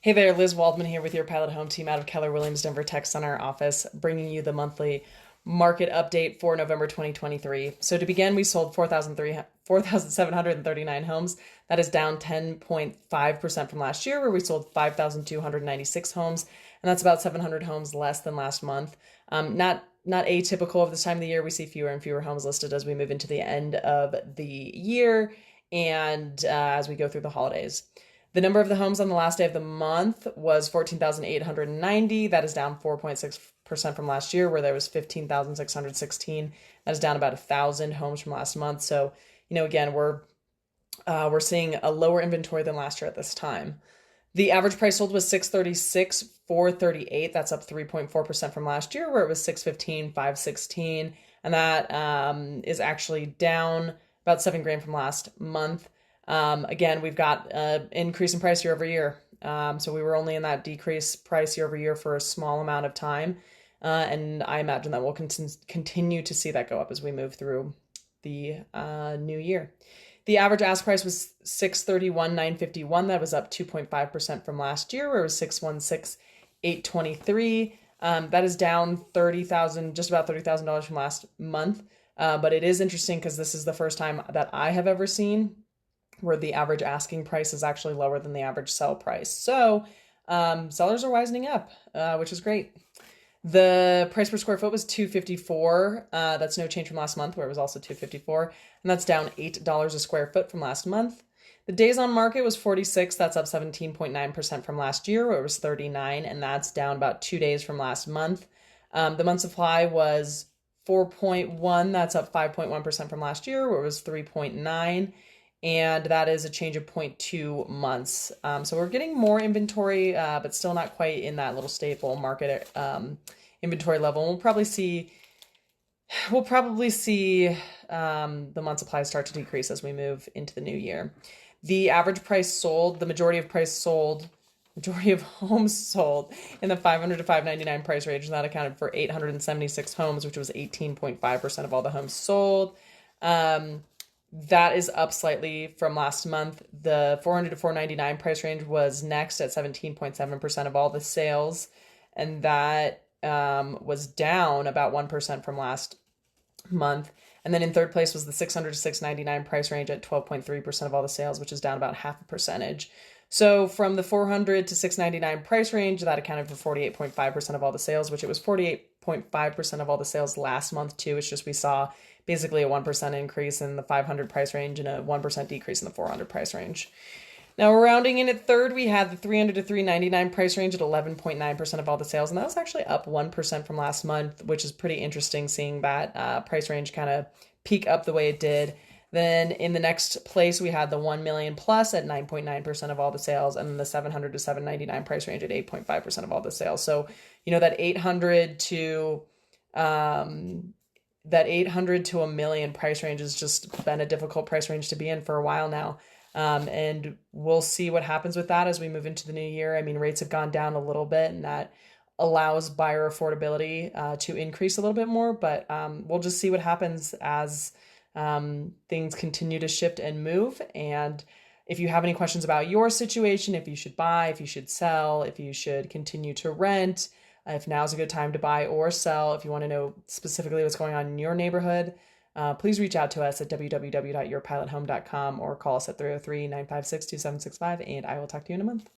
Hey there, Liz Waldman here with your Pilot Home team out of Keller Williams Denver Tech Center office, bringing you the monthly market update for November 2023. So to begin, we sold 4,739 homes. That is down 10.5% from last year, where we sold 5,296 homes, and that's about 700 homes less than last month. Not atypical of this time of the year. We see fewer and fewer homes listed as we move into the end of the year and as we go through the holidays. The number of the homes on the last day of the month was 14,890. That is down 4.6% from last year, where there was 15,616. That is down about 1,000 homes from last month. So, again, we're seeing a lower inventory than last year at this time. The average price sold was 636, 438. That's up 3.4% from last year, where it was 615, 516, and that is actually down about $7,000 from last month. Again, we've got an increase in price year over year. So we were only in that decrease price year over year for a small amount of time. And I imagine that we'll continue to see that go up as we move through the new year. The average ask price was 631,951. That was up 2.5% from last year, where it was 616,823. That is down 30,000, just about $30,000 from last month. But it is interesting because this is the first time that I have ever seen where the average asking price is actually lower than the average sell price. So sellers are wisening up, which is great. The price per square foot was $254. That's no change from last month, where it was also $254, and that's down $8 a square foot from last month. The days on market was 46. That's up 17.9% from last year, where it was 39, and that's down about 2 days from last month. The month supply was 4.1. That's up 5.1% from last year, where it was 3.9. And that is a change of 0.2 months. So we're getting more inventory, but still not quite in that little stable market inventory level. And we'll probably see the month supply start to decrease as we move into the new year. The average price sold, the majority of homes sold in the 500 to 599 price range, and that accounted for 876 homes, which was 18.5% of all the homes sold. That is up slightly from last month. The 400 to 499 price range was next at 17.7% of all the sales, and that was down about 1% from last month. And then in third place was the 600 to 699 price range at 12.3% of all the sales, which is down about half a percentage. So from the 400 to 699 price range, that accounted for 48.5% of all the sales, which it was 48.5% of all the sales last month too. It's just we saw basically a 1% increase in the 500 price range and a 1% decrease in the 400 price range. Now, rounding in at third, we had the 300 to 399 price range at 11.9% of all the sales, and that was actually up 1% from last month, which is pretty interesting seeing that price range kind of peak up the way it did. Then in the next place, we had the 1 million plus at 9.9% of all the sales, and the 700 to 799 price range at 8.5% of all the sales. So, that 800 to a million price range has just been a difficult price range to be in for a while now. And we'll see what happens with that as we move into the new year. I mean, rates have gone down a little bit, and that allows buyer affordability to increase a little bit more. But we'll just see what happens as things continue to shift and move. And if you have any questions about your situation, if you should buy, if you should sell, if you should continue to rent, if now's a good time to buy or sell, if you want to know specifically what's going on in your neighborhood, please reach out to us at www.yourpilothome.com or call us at 303-956-2765, and I will talk to you in a month.